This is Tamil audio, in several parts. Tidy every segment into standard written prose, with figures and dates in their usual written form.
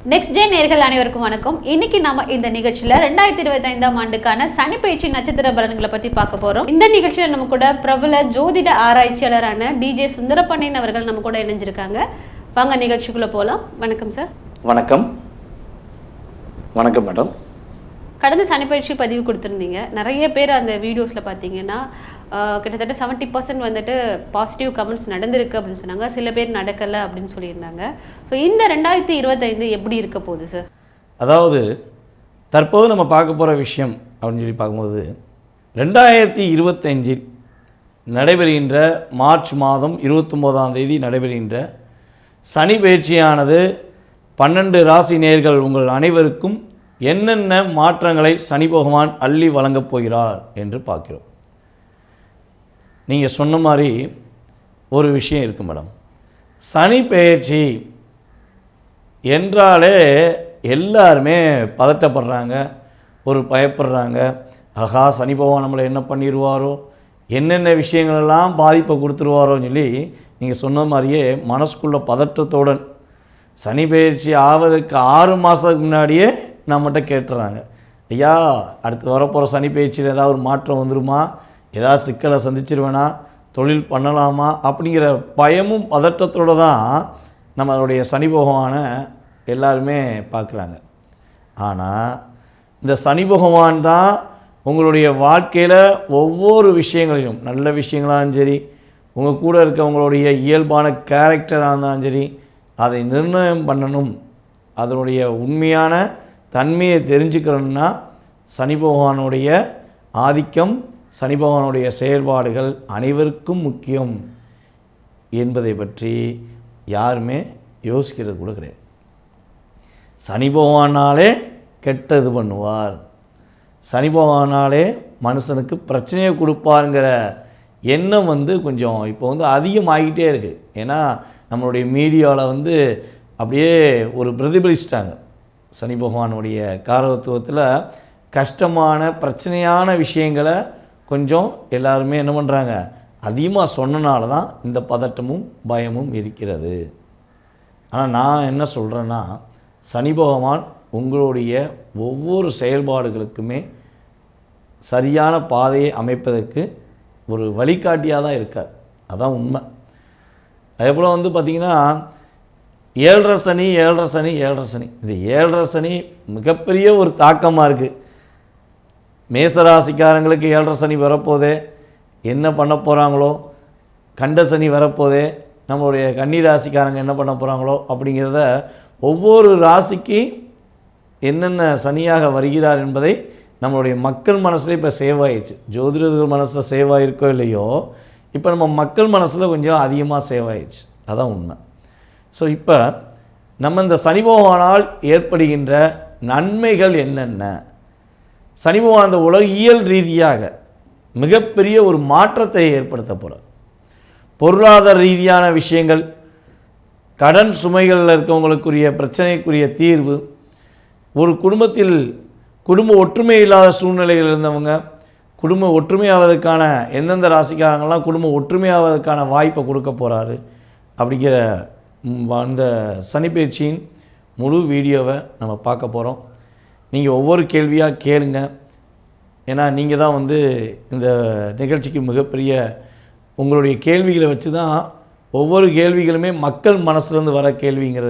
நெக்ஸ்ட் டே நேர்கள் அனைவருக்கும் வணக்கம். இன்னைக்கு நம்ம இந்த நிகழ்ச்சியில 2025ஆம் ஆண்டுக்கான சனி பயிற்சி நட்சத்திர பலன்களை பத்தி பார்க்க போறோம். இந்த நிகழ்ச்சியில நம்ம கூட பிரபல ஜோதிட ஆராய்ச்சியாளரான DJ சுந்தரபாண்டியன் அவர்கள் நம்ம கூட இணைஞ்சிருக்காங்க. வாங்க நிகழ்ச்சிக்குள்ள போலாம். வணக்கம் சார். வணக்கம். வணக்கம் மேடம். கடந்த சனி பயிற்சி பதிவு கொடுத்துருந்தீங்க. நிறைய பேர் அந்த வீடியோஸ்ல பார்த்தீங்கன்னா கிட்டத்தட்ட 70% வந்துட்டு பாசிட்டிவ் கமெண்ட்ஸ் நடந்திருக்கு அப்படின்னு சொன்னாங்க. சில பேர் நடக்கலை அப்படின்னு சொல்லியிருந்தாங்க. ஸோ இந்த 2025 எப்படி இருக்க போகுது சார்? அதாவது தற்போது நம்ம பார்க்க போகிற விஷயம் அப்படின்னு சொல்லி பார்க்கும்போது 2025 நடைபெறுகின்ற மார்ச் மாதம் 29ஆம் தேதி நடைபெறுகின்ற சனி பயிற்சியானது 12 ராசி நேயர்கள் உங்கள் அனைவருக்கும் என்னென்ன மாற்றங்களை சனி பகவான் அள்ளி வழங்கப் போகிறார் என்று பார்க்கிறோம். நீங்கள் சொன்ன மாதிரி ஒரு விஷயம் இருக்குது மேடம். சனி பெயர்ச்சி என்றாலே எல்லாருமே பதட்டப்படுறாங்க, ஒரு பயப்படுறாங்க. ஆகா, சனி பகவான் நம்மளை என்ன பண்ணிடுவாரோ, என்னென்ன விஷயங்களெல்லாம் பாதிப்பை கொடுத்துருவாரோன்னு சொல்லி நீங்கள் சொன்ன மாதிரியே மனசுக்குள்ள பதற்றத்துடன் சனி பெயர்ச்சி ஆவதற்கு 6 மாதத்துக்கு முன்னாடியே நம்மகிட்ட கேட்டுறாங்க, ஐயா அடுத்து வரப்போகிற சனி பயிற்சியில் ஏதாவது ஒரு மாற்றம் வந்துருமா, ஏதாவது சிக்கலை சந்திச்சிருவேனா, தொழில் பண்ணலாமா அப்படிங்கிற பயமும் பதற்றத்தோடு தான் நம்மளுடைய சனி பகவானை எல்லாருமே பார்க்குறாங்க. ஆனால் இந்த சனி பகவான் தான் உங்களுடைய வாழ்க்கையில் ஒவ்வொரு விஷயங்களையும், நல்ல விஷயங்களாலும் சரி, உங்கள் கூட இருக்கவங்களுடைய இயல்பான கேரக்டராக இருந்தாலும் சரி, அதை நிர்ணயம் பண்ணணும். அதனுடைய உண்மையான தன்மையை தெரிஞ்சுக்கிறோம்னா சனி பகவானுடைய ஆதிக்கம், சனி பகவானுடைய செயல்பாடுகள் அனைவருக்கும் முக்கியம் என்பதை பற்றி யாருமே யோசிக்கிறது கூட கிடையாது. சனி பகவானாலே கெட்டது பண்ணுவார், சனி பகவானாலே மனுஷனுக்கு பிரச்சனையை கொடுப்பாருங்கிற எண்ணம் கொஞ்சம் இப்போ அதிகமாகிட்டே இருக்குது. ஏன்னா நம்மளுடைய மீடியாவில் அப்படியே ஒரு பிரதிபலிச்சிட்டாங்க. சனி பகவானுடைய காரகத்துவத்தில் கஷ்டமான பிரச்சனையான விஷயங்களை கொஞ்சம் எல்லாருமே என்ன பண்ணுறாங்க, அதிகமாக சொன்னனால தான் இந்த பதட்டமும் பயமும் இருக்கிறது. ஆனால் நான் என்ன சொல்கிறேன்னா, சனி பகவான் உங்களுடைய ஒவ்வொரு செயல்பாடுகளுக்குமே சரியான பாதையை அமைப்பதற்கு ஒரு வழிகாட்டியாக தான் இருக்கார். அதான் உண்மை. அதே போல் பார்த்திங்கன்னா 7.5 சனி 7.5 சனி 7.5 சனி, இந்த 7.5 சனி மிகப்பெரிய ஒரு தாக்கமாக இருக்குது. மேசராசிக்காரங்களுக்கு 7.5 சனி வரப்போதே, என்ன பண்ண போகிறாங்களோ, கண்ட சனி வரப்போதே, நம்மளுடைய கன்னிராசிக்காரங்க என்ன பண்ண போகிறாங்களோ அப்படிங்கிறத ஒவ்வொரு ராசிக்கு என்னென்ன சனியாக வருகிறார் என்பதை நம்மளுடைய மக்கள் மனசில் இப்போ சேவ் ஆயிடுச்சு. ஜோதிடர்கள் மனசில் சேவ் ஆகிருக்கோ இல்லையோ, இப்போ நம்ம மக்கள் மனசில் கொஞ்சம் அதிகமாக சேவ் ஆயிடுச்சு. அதான் உண்மை. ஸோ இப்போ நம்ம இந்த சனி பகவானால் ஏற்படுகின்ற நன்மைகள் என்னென்ன, சனி பகவான் அந்த உலகியல் ரீதியாக மிகப்பெரிய ஒரு மாற்றத்தை ஏற்படுத்த போகிறார். பொருளாதார ரீதியான விஷயங்கள், கடன் சுமைகளில் இருக்கவங்களுக்குரிய பிரச்சனைக்குரிய தீர்வு, ஒரு குடும்பத்தில் குடும்ப ஒற்றுமை இல்லாத சூழ்நிலைகள் இருந்தவங்க குடும்ப ஒற்றுமையாவதற்கான, எந்தெந்த ராசிக்காரங்கள்லாம் குடும்ப ஒற்றுமையாவதற்கான வாய்ப்பை கொடுக்க போகிறாரு அப்படிங்கிற அந்த சனிப்பெயர்ச்சியின் முழு வீடியோவை நம்ம பார்க்க போகிறோம். நீங்கள் ஒவ்வொரு கேள்வியாக கேளுங்க. ஏன்னா நீங்கள் தான் இந்த நிகழ்ச்சிக்கு மிகப்பெரிய உங்களுடைய கேள்விகளை வச்சு தான் ஒவ்வொரு கேள்விகளுமே மக்கள் மனசுலேருந்து வர கேள்விங்கிற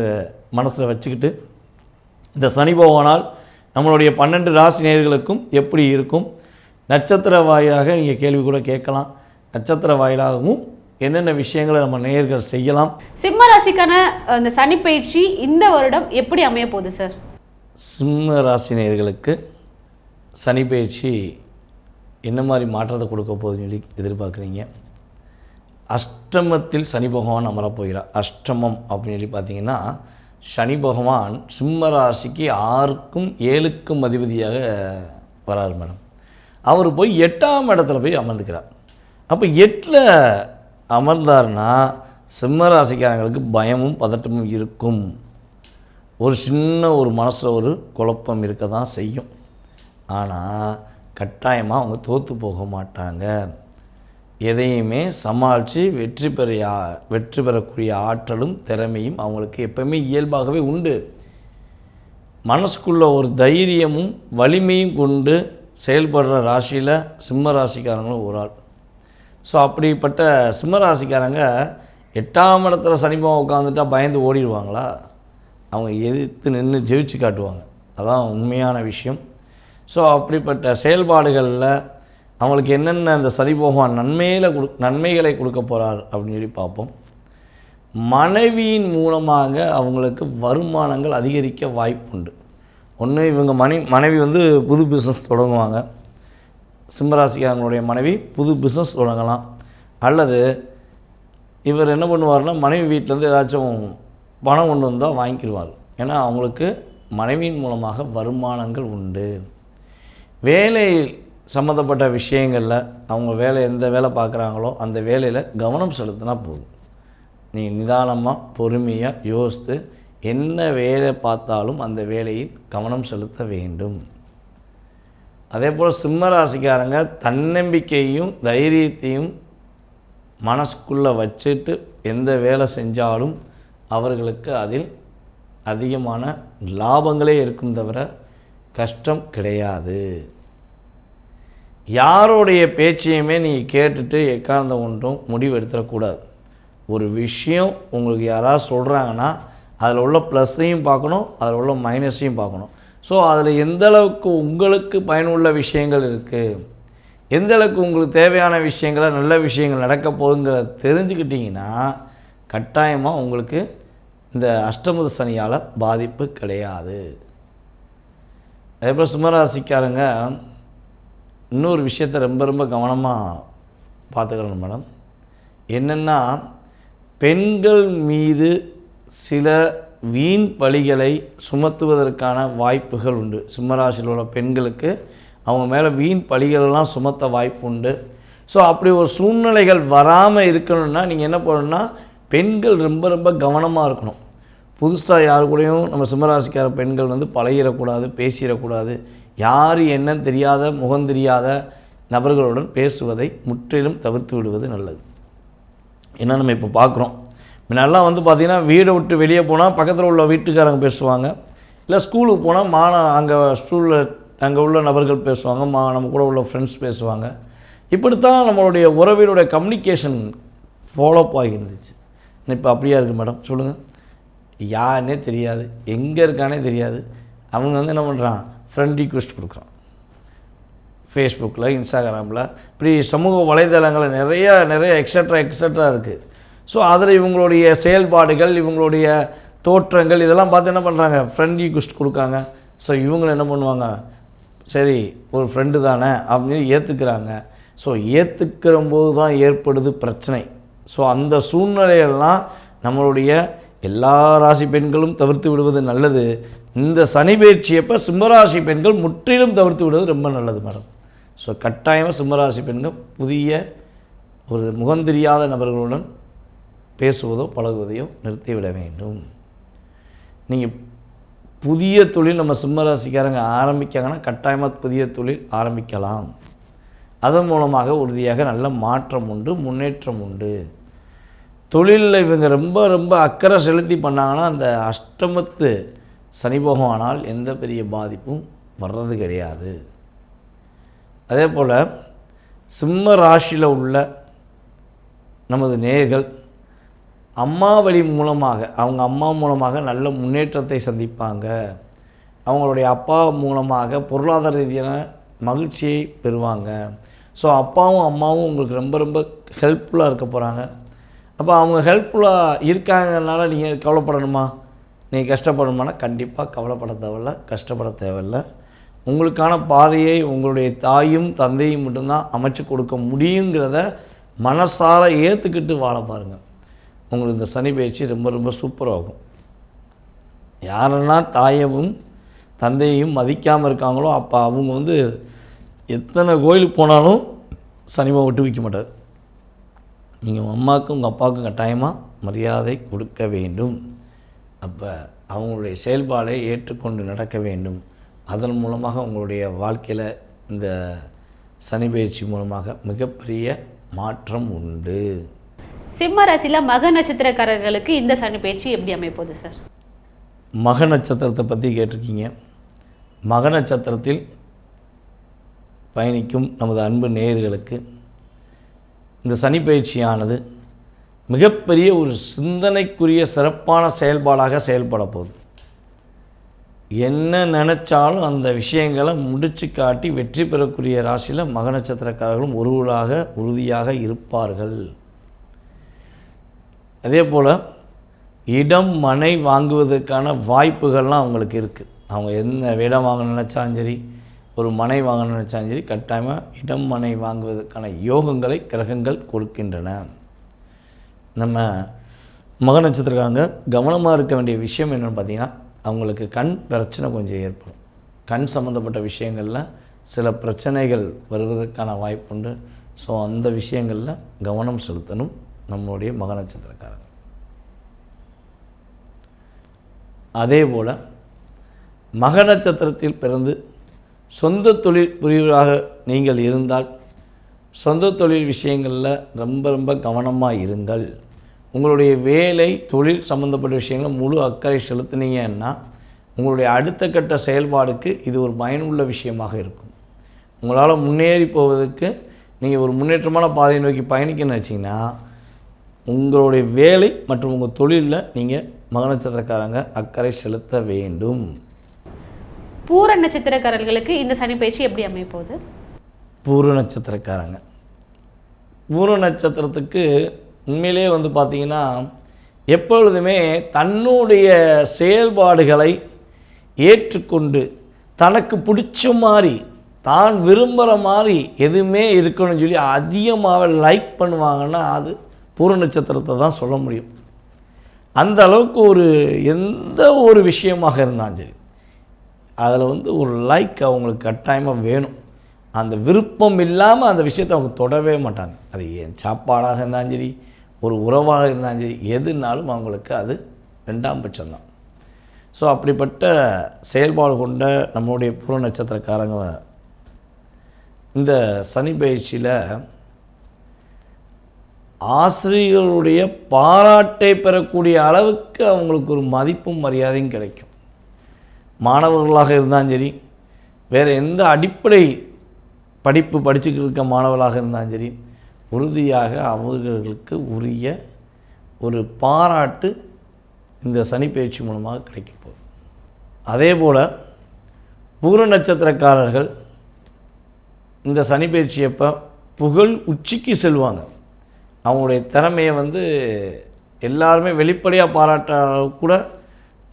மனசில் வச்சுக்கிட்டு இந்த சனி பகவானால் நம்மளுடைய 12 ராசி நேயர்களுக்கும் எப்படி இருக்கும், நட்சத்திர வாயிலாக நீங்கள் கேள்வி கூட கேட்கலாம். நட்சத்திர வாயிலாகவும் என்னென்ன விஷயங்களை நம்ம நேயர்கள் செய்யலாம். சிம்ம ராசிக்கான அந்த சனி பயிற்சி இந்த வருடம் எப்படி அமைய போகுது சார்? சிம்ம ராசி நேயர்களுக்கு சனி பயிற்சி என்ன மாதிரி மாற்றத்தை கொடுக்க போகுதுன்னு சொல்லி எதிர்பார்க்குறீங்க. அஷ்டமத்தில் சனி பகவான் அமரப்போகிறார். அஷ்டமம் அப்படின்னு சொல்லி பார்த்தீங்கன்னா, சனி பகவான் சிம்ம ராசிக்கு 6க்கும் 7க்கும் அதிபதியாக வராரு மேடம். அவர் போய் 8ஆம் இடத்துல போய் அமர்ந்துக்கிறார். அப்போ 8ல் அமர்ந்தார்னா சிம்ம ராசிக்காரங்களுக்கு பயமும் பதட்டமும் இருக்கும். ஒரு சின்ன ஒரு மனசில் ஒரு குழப்பம் இருக்க தான் செய்யும். ஆனால் கட்டாயமாக அவங்க தோற்று போக மாட்டாங்க. எதையுமே சமாளித்து வெற்றி பெறக்கூடிய ஆற்றலும் திறமையும் அவங்களுக்கு எப்பவுமே இயல்பாகவே உண்டு. மனசுக்குள்ள ஒரு தைரியமும் வலிமையும் கொண்டு செயல்படுற ராசியில் சிம்ம ராசிக்காரங்களும் ஒரு ஆள். ஸோ அப்படிப்பட்ட சிம்ம ராசிக்காரங்க 8ஆம் இடத்துல சனிபாவம் உட்காந்துட்டா பயந்து ஓடிடுவாங்களா? அவங்க எதிர்த்து நின்று ஜெயிச்சு காட்டுவாங்க. அதான் உண்மையான விஷயம். ஸோ அப்படிப்பட்ட செயல்பாடுகளில் அவங்களுக்கு என்னென்ன அந்த சனி பகவான் நன்மைகளை கொடுக்க போகிறார் அப்படின்னு சொல்லி பார்ப்போம். மனைவியின் மூலமாக அவங்களுக்கு வருமானங்கள் அதிகரிக்க வாய்ப்புண்டு. ஒன்று இவங்க மனைவி வந்து புது பிஸ்னஸ் தொடங்குவாங்க. சிம்மராசிக்காரங்களுடைய மனைவி புது பிஸ்னஸ் தொடங்கலாம். அல்லது இவர் என்ன பண்ணுவார்னா மனைவி வீட்டிலேருந்து ஏதாச்சும் பணம் கொண்டு வந்தால் வாங்கிக்கிடுவார். ஏன்னா அவங்களுக்கு மனைவியின் மூலமாக வருமானங்கள் உண்டு. வேலை சம்மந்தப்பட்ட விஷயங்களில் அவங்க எந்த வேலை பார்க்குறாங்களோ அந்த வேலையில் கவனம் செலுத்தினா போதும். நீங்கள் நிதானமாக பொறுமையாக யோசித்து என்ன வேலை பார்த்தாலும் அந்த வேலையில் கவனம் செலுத்த வேண்டும். அதே போல் சிம்ம ராசிக்காரங்க தன்னம்பிக்கையும் தைரியத்தையும் மனசுக்குள்ளே வச்சுட்டு எந்த வேலை செஞ்சாலும் அவர்களுக்கு அதில் அதிகமான லாபங்களே இருக்கும் தவிர கஷ்டம் கிடையாது. யாருடைய பேச்சையுமே நீங்கள் கேட்டுட்டு எக்காரணம் ஒன்றும் முடிவு எடுத்துடக்கூடாது. ஒரு விஷயம் உங்களுக்கு யாராவது சொல்கிறாங்கன்னா அதில் உள்ள ப்ளஸ்ஸையும் பார்க்கணும், அதில் உள்ள மைனஸையும் பார்க்கணும். ஸோ அதில் எந்தளவுக்கு உங்களுக்கு பயனுள்ள விஷயங்கள் இருக்குது, எந்தளவுக்கு உங்களுக்கு தேவையான விஷயங்களை நல்ல விஷயங்கள் நடக்க போகுங்கிறத தெரிஞ்சுக்கிட்டிங்கன்னா கட்டாயமாக உங்களுக்கு இந்த அஷ்டமத சனியால் பாதிப்பு கிடையாது. அதேபோல் சிம்மராசிக்காரங்க இன்னொரு விஷயத்தை ரொம்ப கவனமாக பார்த்துக்கிறோம் மேடம். என்னென்னா பெண்கள் மீது சில வீண் பழிகளை சுமத்துவதற்கான வாய்ப்புகள் உண்டு. சிம்மராசியில் உள்ள பெண்களுக்கு அவங்க மேலே வீண் பழிகளெல்லாம் சுமத்த வாய்ப்பு உண்டு. ஸோ அப்படி ஒரு சூழ்நிலைகள் வராமல் இருக்கணும்னா நீங்கள் என்ன பண்ணணும்னா பெண்கள் ரொம்ப கவனமாக இருக்கணும். புதுசாக யாரு கூடயும் நம்ம சிம்மராசிக்கார பெண்கள் வந்து பழகிடக்கூடாது, பேசிடக்கூடாது. யார் என்ன தெரியாத முகம் தெரியாத நபர்களுடன் பேசுவதை முற்றிலும் தவிர்த்து விடுவது நல்லது. ஏன்னா நம்ம இப்போ பார்க்குறோம், முன்னெல்லாம் வந்து பார்த்திங்கன்னா வீடை விட்டு வெளியே போனால் பக்கத்தில் உள்ள வீட்டுக்காரங்க பேசுவாங்க, இல்லை ஸ்கூலுக்கு போனால் அங்கே ஸ்கூலில் அங்கே உள்ள நபர்கள் பேசுவாங்க, நம்ம கூட உள்ள ஃப்ரெண்ட்ஸ் பேசுவாங்க. இப்படித்தான் நம்மளுடைய உறவினுடைய கம்யூனிகேஷன் ஃபாலோஅப் ஆகி இருந்துச்சு. இப்போ அப்படியா இருக்குது மேடம்? சொல்லுங்கள். யாருன்னே தெரியாது, எங்கே இருக்கானே தெரியாது. அவங்க வந்து என்ன பண்ணுறான், ஃப்ரெண்ட் ரிக்வெஸ்ட் கொடுக்குறான். ஃபேஸ்புக்கில், இன்ஸ்டாகிராமில், இப்படி சமூக வலைதளங்களில் நிறைய எக்ஸட்ரா இருக்குது. ஸோ அதில் இவங்களுடைய செயல்பாடுகள், இவங்களுடைய தோற்றங்கள் இதெல்லாம் பார்த்து என்ன பண்ணுறாங்க, ஃப்ரெண்ட் ரிக்வெஸ்ட் கொடுக்காங்க. ஸோ இவங்களை என்ன பண்ணுவாங்க, சரி ஒரு ஃப்ரெண்டு தானே அப்படின்னு ஏற்றுக்கிறாங்க. ஸோ ஏற்றுக்கிற போது தான் ஏற்படுது பிரச்சனை. ஸோ அந்த சூழ்நிலையெல்லாம் நம்மளுடைய எல்லா ராசி பெண்களும் தவிர்த்து விடுவது நல்லது. இந்த சனி பயிற்சியப்போ சிம்மராசி பெண்கள் முற்றிலும் தவிர்த்து விடுவது ரொம்ப நல்லது மேடம். ஸோ கட்டாயமாக சிம்மராசி பெண்கள் புதிய ஒரு முகந்தெரியாத நபர்களுடன் பேசுவதோ பழகுவதையோ நிறுத்திவிட வேண்டும். நீங்கள் புதிய தொழில் நம்ம சிம்மராசிக்காரங்க ஆரம்பிக்காங்கன்னா கட்டாயமாக புதிய தொழில் ஆரம்பிக்கலாம். அதன் மூலமாக உறுதியாக நல்ல மாற்றம் உண்டு, முன்னேற்றம் உண்டு. தொழிலில் இவங்க ரொம்ப அக்கறை செலுத்தி பண்ணாங்கன்னா அந்த அஷ்டமத்து சனி பகவானால் எந்த பெரிய பாதிப்பும் வர்றது கிடையாது. அதே போல் சிம்ம ராசியில் உள்ள நமது நேயர்கள் அம்மா வழி மூலமாக, அவங்க அம்மா மூலமாக நல்ல முன்னேற்றத்தை சந்திப்பாங்க. அவங்களுடைய அப்பா மூலமாக பொருளாதார ரீதியான மகிழ்ச்சியை பெறுவாங்க. ஸோ அப்பாவும் அம்மாவும் உங்களுக்கு ரொம்ப ஹெல்ப்ஃபுல்லாக இருக்க போகிறாங்க. அப்போ அவங்க ஹெல்ப்ஃபுல்லாக இருக்காங்கனால நீங்கள் கவலைப்படணுமா, நீங்கள் கஷ்டப்படணுமானா கண்டிப்பாக கவலைப்பட தேவையில்லை, கஷ்டப்பட தேவையில்லை. உங்களுக்கான பாதையை உங்களுடைய தாயும் தந்தையும் மட்டும்தான் அமைச்சு கொடுக்க முடியுங்கிறத மனசார ஏற்றுக்கிட்டு வாழ பாருங்கள். உங்களுக்கு இந்த சனி பயிற்சி ரொம்ப சூப்பராகும். யாரெல்லாம் தாயவும் தந்தையையும் மதிக்காமல் இருக்காங்களோ அப்போ அவங்க வந்து எத்தனை கோயிலுக்கு போனாலும் சனிமா விட்டு வைக்க மாட்டார். நீங்கள் உங்கள் அம்மாவுக்கும் உங்கள் அப்பாவுக்கும் கட்டாயமாக மரியாதை கொடுக்க வேண்டும். அப்போ அவங்களுடைய செயல்பாடை ஏற்றுக்கொண்டு நடக்க வேண்டும். அதன் மூலமாக உங்களுடைய வாழ்க்கையில் இந்த சனி பயிற்சி மூலமாக மிகப்பெரிய மாற்றம் உண்டு. சிம்ம ராசியில் மக நட்சத்திரக்காரர்களுக்கு இந்த சனி பயிற்சி எப்படி அமைப்போது சார்? மக நட்சத்திரத்தை பற்றி கேட்டிருக்கீங்க. மக நட்சத்திரத்தில் பயணிக்கும் நமது அன்பு நேயர்களுக்கு இந்த சனி பயிற்சியானது மிகப்பெரிய ஒரு சிந்தனைக்குரிய சிறப்பான செயல்பாடாக செயல்பட போகுது. என்ன நினச்சாலும் அந்த விஷயங்களை முடிச்சு காட்டி வெற்றி பெறக்கூடிய ராசியில் மக நட்சத்திரக்காரர்களும் ஒருவராக உறுதியாக இருப்பார்கள். அதே போல் இடம் மனை வாங்குவதற்கான வாய்ப்புகள்லாம் அவங்களுக்கு இருக்குது. அவங்க என்ன இடம் வாங்க நினச்சாலும் சரி, ஒரு மனை வாங்க நினச்சாலும் சரி, கட்டாயமாக இடம் மனை வாங்குவதற்கான யோகங்களை கிரகங்கள் கொடுக்கின்றன. நம்ம மக நட்சத்திரக்காரங்க கவனமாக இருக்க வேண்டிய விஷயம் என்னென்னு பார்த்தீங்கன்னா, அவங்களுக்கு கண் பிரச்சனை கொஞ்சம் ஏற்படும். கண் சம்மந்தப்பட்ட விஷயங்களில் சில பிரச்சனைகள் வருவதற்கான வாய்ப்புண்டு. ஸோ அந்த விஷயங்களில் கவனம் செலுத்தணும் நம்மளுடைய மக நட்சத்திரக்காரங்க. அதே போல் மக நட்சத்திரத்தில் பிறந்து சொந்த தொழில் புரிவராக நீங்கள் இருந்தால் சொந்த தொழில் விஷயங்களில் ரொம்ப ரொம்ப கவனமாக இருங்கள். உங்களுடைய வேலை தொழில் சம்மந்தப்பட்ட விஷயங்களை முழு அக்கறை செலுத்தினீங்கன்னா உங்களுடைய அடுத்த கட்ட செயல்பாடுக்கு இது ஒரு பயனுள்ள விஷயமாக இருக்கும். உங்களால் முன்னேறி போவதற்கு நீங்கள் ஒரு முன்னேற்றமான பாதையை நோக்கி பயணிக்கணும்னு நினச்சிங்கன்னா உங்களுடைய வேலை மற்றும் உங்கள் தொழிலில் நீங்கள் மக நட்சத்திரக்காரங்க அக்கறை செலுத்த வேண்டும். பூர நட்சத்திரக்காரர்களுக்கு இந்த சனி பயிற்சி எப்படி அமைப்போகுது? பூர நட்சத்திரக்காரங்க பூர நட்சத்திரத்துக்கு உண்மையிலே பார்த்திங்கன்னா எப்பொழுதுமே தன்னுடைய செயல்பாடுகளை ஏற்றுக்கொண்டு தனக்கு பிடிச்ச மாதிரி தான் விரும்புகிற மாதிரி எதுவுமே இருக்கணும்னு சொல்லி அதிகமாக லைக் பண்ணுவாங்கன்னா அது பூர நட்சத்திரத்தை தான் சொல்ல முடியும். அந்த அளவுக்கு ஒரு எந்த ஒரு விஷயமாக இருந்தாலும் சரி அதில் ஒரு லைக் அவங்களுக்கு கட்டாயமாக வேணும். அந்த விருப்பம் இல்லாமல் அந்த விஷயத்தை அவங்க தொடவே மாட்டாங்க. அது ஏன் சாப்பாடாக இருந்தாலும் சரி, ஒரு உறவாக இருந்தாலும் சரி, எதுனாலும் அவங்களுக்கு அது ரெண்டாம் பட்சம்தான். ஸோ அப்படிப்பட்ட செயல்பாடு கொண்ட நம்மளுடைய பூர நட்சத்திரக்காரங்க இந்த சனி பயிற்சியில் ஆசிரியர்களுடைய பாராட்டை பெறக்கூடிய அளவுக்கு அவங்களுக்கு ஒரு மதிப்பும் மரியாதையும் கிடைக்கும். மாணவர்களாக இருந்தாலும் சரி, வேறு எந்த அடிப்படை படிப்பு படிச்சுக்கிட்டு இருக்க மாணவர்களாக இருந்தாலும் சரி, உறுதியாக அவர்களுக்கு உரிய ஒரு பாராட்டு இந்த சனி பயிற்சி மூலமாக கிடைக்க போகுது. அதே போல் பூர நட்சத்திரக்காரர்கள் இந்த சனி பயிற்சியப்போ புகழ் உச்சிக்கு செல்வாங்க. அவங்களுடைய திறமையை எல்லாருமே வெளிப்படையாக பாராட்ட கூட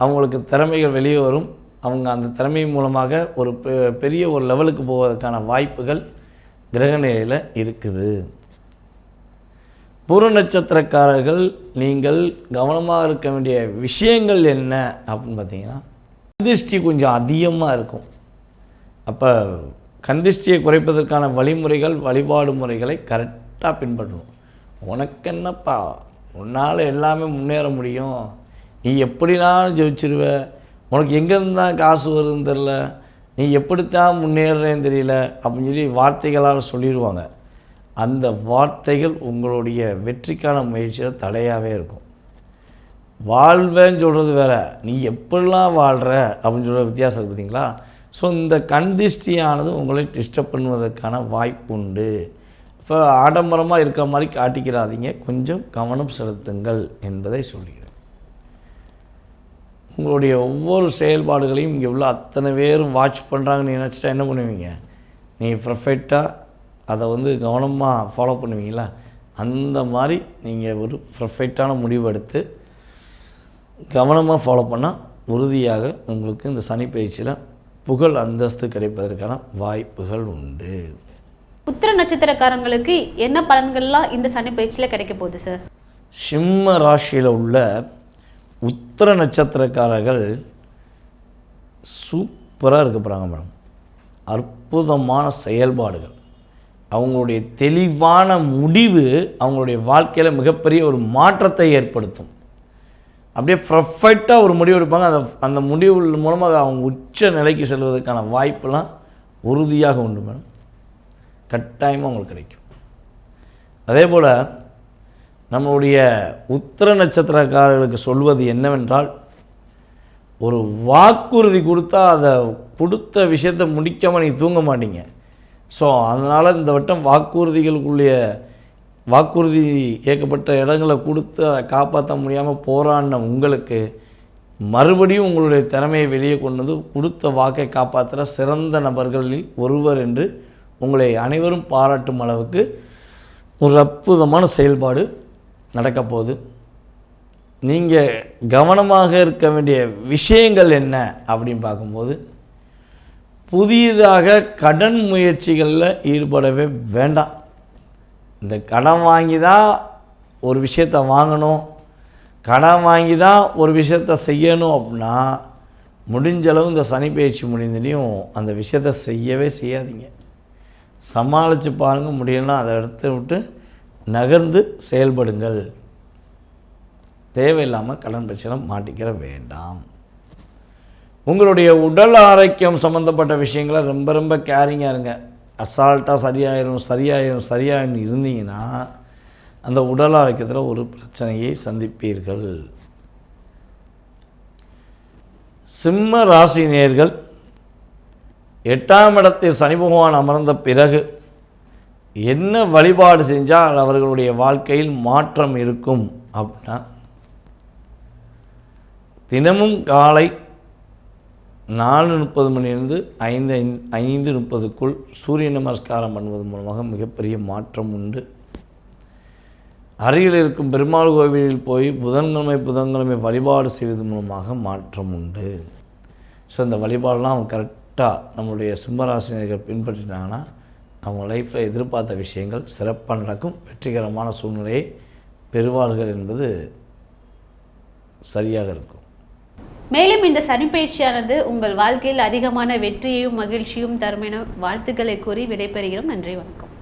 அவங்களுக்கு திறமைகள் வெளியே வரும். அவங்க அந்த திறமை மூலமாக ஒரு பெரிய ஒரு லெவலுக்கு போவதற்கான வாய்ப்புகள் கிரக நிலையில் இருக்குது. பூர நட்சத்திரக்காரர்கள் நீங்கள் கவனமாக இருக்க வேண்டிய விஷயங்கள் என்ன அப்படின்னு பார்த்தீங்கன்னா, கந்திஷ்டி கொஞ்சம் அதிகமாக இருக்கும். அப்போ கந்திஷ்டியை குறைப்பதற்கான வழிமுறைகள் வழிபாடு முறைகளை கரெக்டாக பின்பற்றணும். உனக்கு என்னப்பா, உன்னால் எல்லாமே முன்னேற முடியும், நீ எப்படினாலும் ஜெயிச்சிருவ, உனக்கு எங்கேருந்து தான் காசு வருதுன்னு தெரில, நீ எப்படித்தான் முன்னேறேன்னு தெரியல அப்படின்னு சொல்லி வார்த்தைகளால் சொல்லிடுவாங்க. அந்த வார்த்தைகள் உங்களுடைய வெற்றிக்கான முயற்சியில் தடையாகவே இருக்கும். வாழ்வேன்னு சொல்கிறது வேறு, நீ எப்படிலாம் வாழ்கிற அப்படின்னு சொல்கிற வித்தியாசம் இருக்குது பார்த்தீங்களா? ஸோ இந்த கண்திஷ்டியானது உங்களை டிஸ்டர்ப் பண்ணுவதற்கான வாய்ப்பு உண்டு. இப்போ ஆடம்பரமாக இருக்கிற மாதிரி காட்டிக்கிறாதீங்க, கொஞ்சம் கவனம் செலுத்துங்கள் என்பதை சொல்கிறேன். உங்களுடைய ஒவ்வொரு செயல்பாடுகளையும் இங்கே உள்ள அத்தனை பேரும் வாட்ச் பண்ணுறாங்கன்னு நினச்சிட்டா என்ன பண்ணுவீங்க? நீங்கள் பர்ஃபெக்டாக அதை கவனமாக ஃபாலோ பண்ணுவீங்களா? அந்த மாதிரி நீங்கள் ஒரு பர்ஃபெக்டான முடிவு எடுத்து கவனமாக ஃபாலோ பண்ணால் உறுதியாக உங்களுக்கு இந்த சனி பயிற்சியில் புகழ் அந்தஸ்து கிடைப்பதற்கான வாய்ப்புகள் உண்டு. உத்திர நட்சத்திரக்காரங்களுக்கு என்ன பலன்கள்லாம் இந்த சனி பயிற்சியில் கிடைக்க போகுது சார்? சிம்ம ராசியில் உள்ள உத்திர நட்சத்திரக்காரர்கள் சூப்பராக இருக்க போகிறாங்க மேடம். அற்புதமான செயல்பாடுகள், அவங்களுடைய தெளிவான முடிவு அவங்களுடைய வாழ்க்கையில் மிகப்பெரிய ஒரு மாற்றத்தை ஏற்படுத்தும். அப்படியே பர்ஃபெக்டாக ஒரு முடிவு எடுப்பாங்க. அந்த முடிவு மூலமாக அவங்க உச்ச நிலைக்கு செல்வதற்கான வாய்ப்பெல்லாம் உறுதியாக உண்டு மேடம். கட்டாயமாக உங்களுக்கு கிடைக்கும். அதே போல் நம்மளுடைய உத்திர நட்சத்திரக்காரர்களுக்கு சொல்வது என்னவென்றால், ஒரு வாக்குறுதி கொடுத்தா அதை கொடுத்த விஷயத்தை முடிக்காமல் நீங்கள் தூங்க மாட்டீங்க. ஸோ அதனால் இந்த வட்டம் வாக்குறுதி ஏற்கப்பட்ட இடங்களை கொடுத்து அதை காப்பாற்ற முடியாமல் போராடின உங்களுக்கு மறுபடியும் உங்களுடைய திறமையை வெளியே கொண்டது கொடுத்த வாக்கை காப்பாற்றுற சிறந்த நபர்களில் ஒருவர் என்று உங்களை அனைவரும் பாராட்டும் அளவுக்கு ஒரு அற்புதமான செயல்பாடு நடக்கப் போகுது. நீங்கள் கவனமாக இருக்க வேண்டிய விஷயங்கள் என்ன அப்படின்னு பார்க்கும்போது, புதியதாக கடன் முயற்சிகளில் ஈடுபடவே வேண்டாம். இந்த கடன் வாங்கி தான் ஒரு விஷயத்தை வாங்கணும், கடன் வாங்கி தான் ஒரு விஷயத்தை செய்யணும் அப்படின்னா முடிஞ்சளவு இந்த சனி பயிற்சி முடிந்ததையும் அந்த விஷயத்தை செய்யவே செய்யாதீங்க. சமாளித்து பாருங்கள், முடியலன்னா அதை எடுத்து விட்டு நகர்ந்து செயல்படுங்கள். தேவையில்லாமல் கடன் பிரச்சனை மாட்டிக்கிற வேண்டாம். உங்களுடைய உடல் ஆரோக்கியம் சம்மந்தப்பட்ட விஷயங்களை ரொம்ப ரொம்ப கேரிங்காக இருங்க. அசால்ட்டாக சரியாயிரும் இருந்தீங்கன்னா அந்த உடல் ஆரோக்கியத்தில் ஒரு பிரச்சனையை சந்திப்பீர்கள். சிம்ம ராசி நேயர்கள், 8ஆம் இடத்தில் சனி பகவான் அமர்ந்த பிறகு என்ன வழிபாடு செஞ்சால் அவர்களுடைய வாழ்க்கையில் மாற்றம் இருக்கும் அப்படின்னா, தினமும் காலை 4:30 மணிலிருந்து 5:30க்குள் சூரிய நமஸ்காரம் பண்ணுவது மூலமாக மிகப்பெரிய மாற்றம் உண்டு. அருகில் இருக்கும் பெருமாள் கோவிலில் போய் புதன்கிழமை வழிபாடு செய்வது மூலமாக மாற்றம் உண்டு. ஸோ இந்த வழிபாடெலாம் அவங்க கரெக்டாக நம்மளுடைய சிம்மராசினியர்கள் பின்பற்றினாங்கன்னா அவங்க லைஃப்பில் எதிர்பார்த்த விஷயங்கள் சிறப்பாக நடக்கும், வெற்றிகரமான சூழ்நிலையை பெறுவார்கள் என்பது சரியாக இருக்கும். மேலும் இந்த சனிப்பயிற்சியானது உங்கள் வாழ்க்கையில் அதிகமான வெற்றியையும் மகிழ்ச்சியும் தரும் என வாழ்த்துக்களை கூறி விடைபெறுகிறோம். நன்றி, வணக்கம்.